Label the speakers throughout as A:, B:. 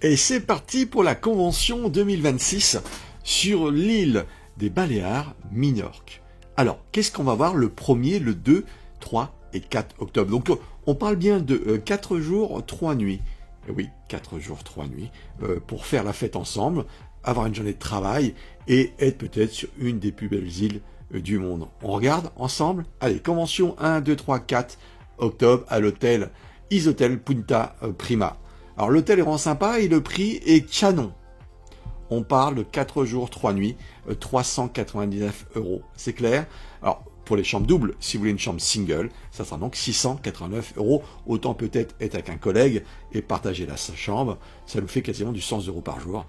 A: Et c'est parti pour la convention 2026 sur l'île des Baléares, Minorque. Alors, qu'est-ce qu'on va voir le 1er, le 2, 3 et 4 octobre? Donc, on parle bien de 4 jours, 3 nuits. Et oui, 4 jours, 3 nuits, pour faire la fête ensemble, avoir une journée de travail et être peut-être sur une des plus belles îles du monde. On regarde ensemble? Allez, convention 1, 2, 3, 4 octobre à l'hôtel Isotel Punta Prima. Alors l'hôtel est vraiment sympa et le prix est canon. On parle de 4 jours, 3 nuits, 399 €. C'est clair? Alors, pour les chambres doubles, si vous voulez une chambre single, ça sera donc 689 €. Autant peut-être être avec un collègue et partager la chambre. Ça nous fait quasiment du 100 € par jour.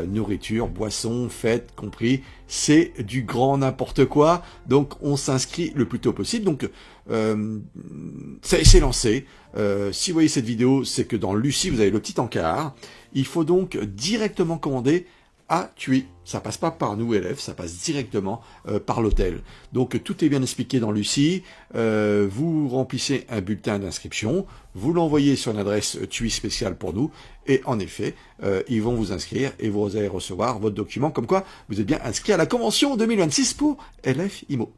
A: Nourriture, boissons, fêtes compris. C'est du grand n'importe quoi. Donc, on s'inscrit le plus tôt possible. Donc, c'est lancé. Si vous voyez cette vidéo, c'est que dans Lucie, vous avez le petit encart. Il faut donc directement commander à TUI. Ça passe pas par nous élèves, ça passe directement par l'hôtel. Donc tout est bien expliqué dans Lucie. Vous remplissez un bulletin d'inscription, vous l'envoyez sur une adresse TUI spéciale pour nous, et en effet, ils vont vous inscrire et vous allez recevoir votre document comme quoi vous êtes bien inscrit à la convention 2026 pour LF IMO.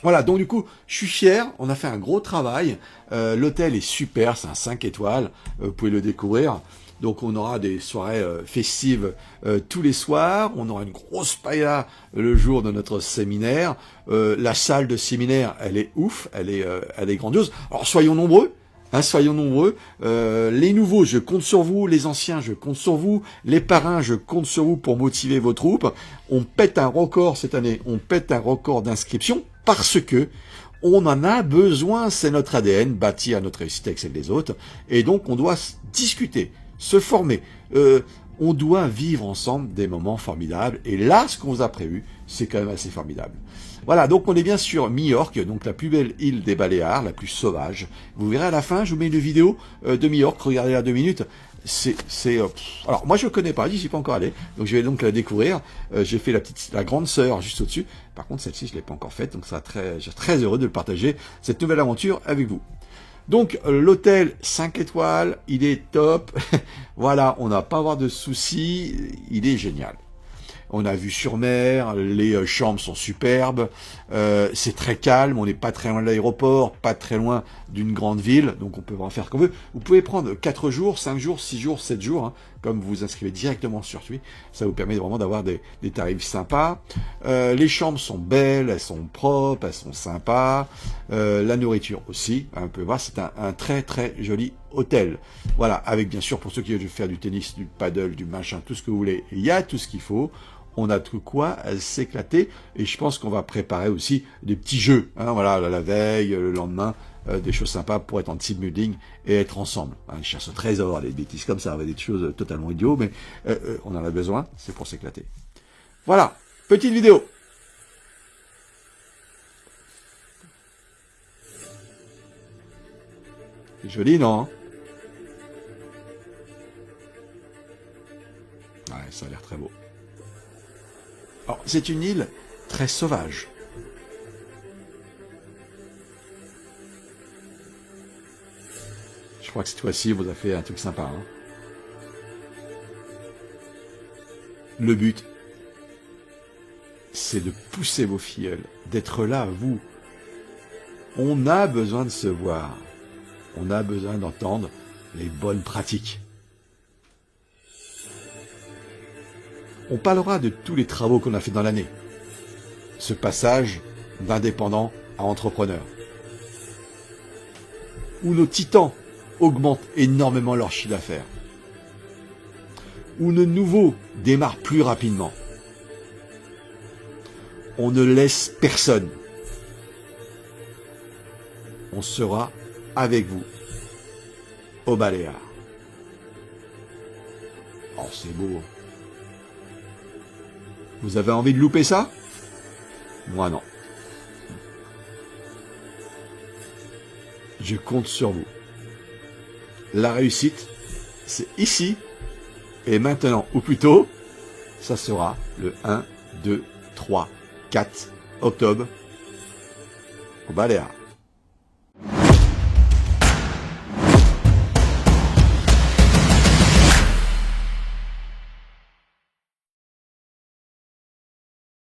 A: Voilà, donc du coup, je suis fier, on a fait un gros travail. L'hôtel est super, c'est un 5 étoiles, vous pouvez le découvrir. Donc on aura des soirées festives tous les soirs, on aura une grosse paella le jour de notre séminaire. La salle de séminaire, elle est ouf, elle est grandiose. Alors soyons nombreux. Soyons nombreux. Les nouveaux, je compte sur vous. Les anciens, je compte sur vous. Les parrains, je compte sur vous pour motiver vos troupes. On pète un record cette année. On pète un record d'inscription parce que on en a besoin. C'est notre ADN, bâti à notre réussite avec celle des autres. Et donc, on doit discuter, se former. On doit vivre ensemble des moments formidables. Et là, ce qu'on vous a prévu, c'est quand même assez formidable. Voilà, donc on est bien sur Minorque, donc la plus belle île des Baléares, la plus sauvage. Vous verrez à la fin, je vous mets une vidéo de Minorque, regardez la 2 minutes. Alors moi je ne connais pas, j'y suis pas encore allé, donc je vais donc la découvrir. J'ai fait la grande sœur juste au-dessus. Par contre celle-ci je l'ai pas encore faite, donc je suis très heureux de le partager, cette nouvelle aventure avec vous. Donc l'hôtel 5 étoiles, il est top. Voilà, on n'a pas à avoir de soucis, il est génial. On a vue sur mer, les chambres sont superbes, c'est très calme, on n'est pas très loin de l'aéroport, pas très loin d'une grande ville, donc on peut en faire comme on veut. Vous pouvez prendre 4 jours, 5 jours, 6 jours, 7 jours, hein, comme vous vous inscrivez directement sur TUI, ça vous permet vraiment d'avoir des tarifs sympas. Les chambres sont belles, elles sont propres, elles sont sympas, la nourriture aussi, hein, vous pouvez voir, c'est un très très joli hôtel. Voilà, avec bien sûr pour ceux qui veulent faire du tennis, du paddle, du machin, tout ce que vous voulez, il y a tout ce qu'il faut. On a tout quoi s'éclater, et je pense qu'on va préparer aussi des petits jeux, hein, voilà, la veille, le lendemain, des choses sympas pour être en team building et être ensemble. Une chasse au trésor, des bêtises comme ça, des choses totalement idiots, mais on en a besoin, c'est pour s'éclater. Voilà, petite vidéo. C'est joli, non? Ouais, ça a l'air très beau. Alors, c'est une île très sauvage. Je crois que cette fois-ci, vous avez fait un truc sympa. Hein. Le but, c'est de pousser vos filleuls, d'être là, vous. On a besoin de se voir. On a besoin d'entendre les bonnes pratiques. On parlera de tous les travaux qu'on a fait dans l'année. Ce passage d'indépendant à entrepreneur. Où nos titans augmentent énormément leur chiffre d'affaires. Où nos nouveaux démarrent plus rapidement. On ne laisse personne. On sera avec vous aux Baléares. Oh, c'est beau. Vous avez envie de louper ça? Moi non. Je compte sur vous. La réussite, c'est ici et maintenant, ou plutôt, ça sera le 1, 2, 3, 4 octobre au Baléares.